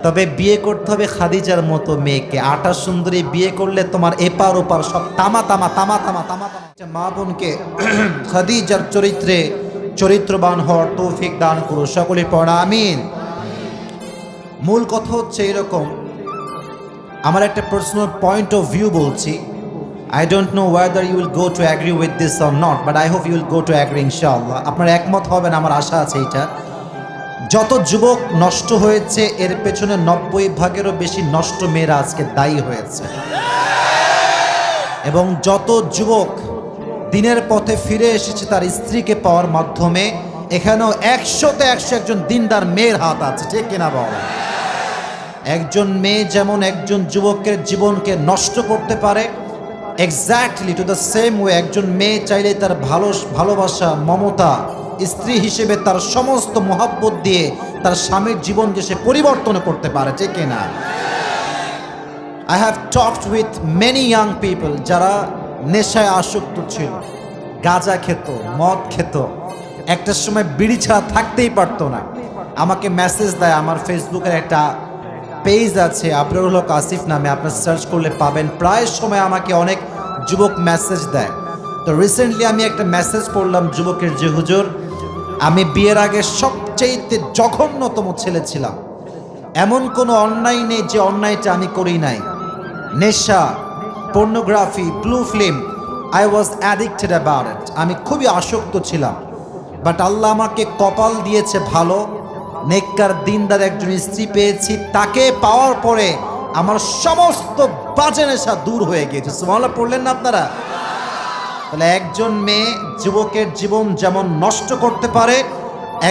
তবে বিয়ে করতে হবে খাদিজার মতো মেয়েকে। আটা সুন্দরী বিয়ে করলে তোমার এপার ওপার সব তামা তামা তামা তামা তামা তামা। মা বোনকে খাদিজার চরিত্রে চরিত্রবান হওয়ার তৌফিক দান করো, সকলে পড়া আমিন। মূল কথা হচ্ছে এরকম, আমার একটা পার্সোনাল পয়েন্ট অফ ভিউ বলছি। I don't know whether you will go to agree with this or not, but I hope you will go to agree ইনশাআল্লাহ। আপনার একমত হবেন, আমার আশা আছে এটা। যত যুবক নষ্ট হয়েছে এর পেছনে 90% বেশি নষ্ট মেয়েরা আজকে দায়ী হয়েছে, এবং যত যুবক দিনের পথে ফিরে এসেছে তার স্ত্রীকে পাওয়ার মাধ্যমে, এখানেও 100-তে 100 একজন দিনদার মেয়ের হাত আছে, ঠিক কিনা বল? একজন মেয়ে যেমন একজন যুবকের জীবনকে নষ্ট করতে পারে, exactly to the same way একজন মেয়ে চাইলে তার ভালোবাসা মমতা স্ত্রী হিসেবে তার সমস্ত মোহাব্বত দিয়ে তার স্বামীর জীবনকে সে পরিবর্তন করতে পারে, ঠিক কিনা? I have talked with many young people যারা নেশায় আসক্ত ছিল, গাঁজা খেত, মদ খেত, একটা সময় বিড়ি ছাড়া থাকতেই পারতো না। আমাকে মেসেজ দেয়, আমার ফেসবুকের একটা পেজ আছে আবরারুল হক আসিফ নামে, আপনার সার্চ করলে পাবেন। প্রায় সময় আমাকে অনেক যুবক মেসেজ দেয়। তো রিসেন্টলি আমি একটা মেসেজ পড়লাম যুবকের, যে হুজুর আমি বিয়ের আগে সবচেয়ে জঘন্যতম ছেলে ছিলাম, এমন কোনো অন্যায় নেই যে অন্যায়টা আমি করি নাই। নেশা, pornography, blue film, I was addicted about it. আমি খুবই আসক্ত ছিলাম, বাট আল্লাহ আমাকে কপাল দিয়েছে ভালো, নেককার দিনদার একজন স্ত্রী পেয়েছি। তাকে পাওয়ার পরে আমার সমস্ত বাজে নেশা দূর হয়ে গিয়েছে। সুবহানাল্লাহ পড়লেন না আপনারা? তাহলে একজন মেয়ে যুবকের জীবন যেমন নষ্ট করতে পারে,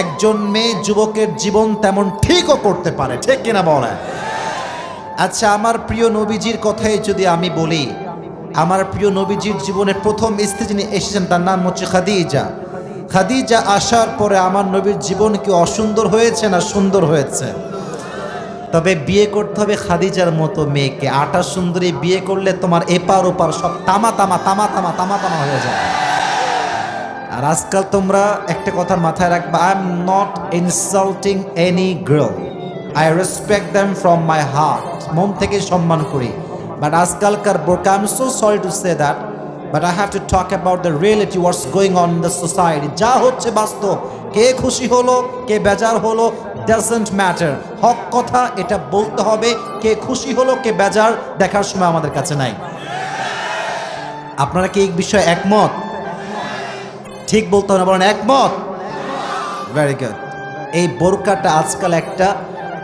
একজন মেয়ে যুবকের জীবন তেমন ঠিকও করতে পারে, ঠিক কিনা বলেন? আচ্ছা, আমার প্রিয় নবীজির কথাই যদি আমি বলি, আমার প্রিয় নবীজির জীবনের প্রথম স্ত্রী যিনি এসেছেন তার নাম হচ্ছে খাদিজা। খাদিজা আসার পরে আমার নবীর জীবন কি অসুন্দর হয়েছে না সুন্দর হয়েছে? তবে বিয়ে করতে হবে খাদিজার মতো মেয়েকে। আটা সুন্দরী বিয়ে করলে তোমার এপার ওপার সব তামা তামা তামা তামা তামা তামা হয়ে যায়। আর আজকাল তোমরা একটা কথা মাথায় রাখবা, I am not insulting any girl, I respect them from my heart, মন থেকে সম্মান করি। বাট আজকালকার বোরকা, I am so sorry to say that, but I have to talk about the reality, what's going on in the society. যা হচ্ছে বাস্তব, কে খুশি হলো কে বেজার হলো ডাজন্ট ম্যাটার, হক কথা এটা বলতে হবে। কে খুশি হলো কে বেজার দেখার সময় আমাদের কাছে নাই। আপনারা কি এই বিষয়ে একমত? ঠিক বলতে হবে না, বলেন একমত। Very good. এই বোরকাটা আজকাল একটা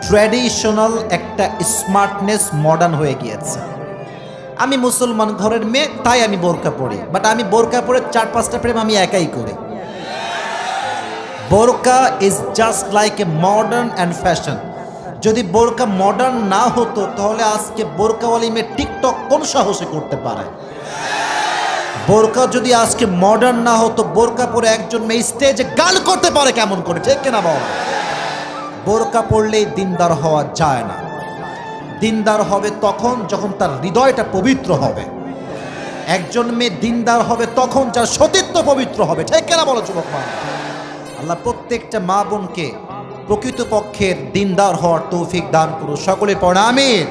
ট্র্যাডিশনাল, একটা স্মার্টনেস, মডার্ন হয়ে গিয়েছে। আমি মুসলমান ঘরের মেয়ে তাই আমি বোরকা পরি, বাট আমি বোরকা পরে 4-5টা প্রেম আমি একাই করি। বোরকা is just like a modern and fashion. যদি বোরকা মডার্ন না হতো তাহলে আজকে বোরকাওয়ালি মেয়ে টিকটক কোন সাহসে করতে পারে? বোরকা যদি আজকে মডার্ন না হতো, বোরকা পরে একজন মেয়ে স্টেজে গান করতে পারে কেমন করে, ঠিক কিনা বল? বোরকা পরলেই দিনদার হওয়া যায় না। দিনদার হবে তখন যখন তার হৃদয়টা পবিত্র হবে। একজন মেয়ে দিনদার হবে তখন যার সতীত্ব পবিত্র হবে, ঠিক কিনা বলো যুবক মা? আল্লাহ প্রত্যেকটা মা বোনকে প্রকৃতপক্ষের দিনদার হওয়ার তৌফিক দান করুন, সকলে পড়া আমিন।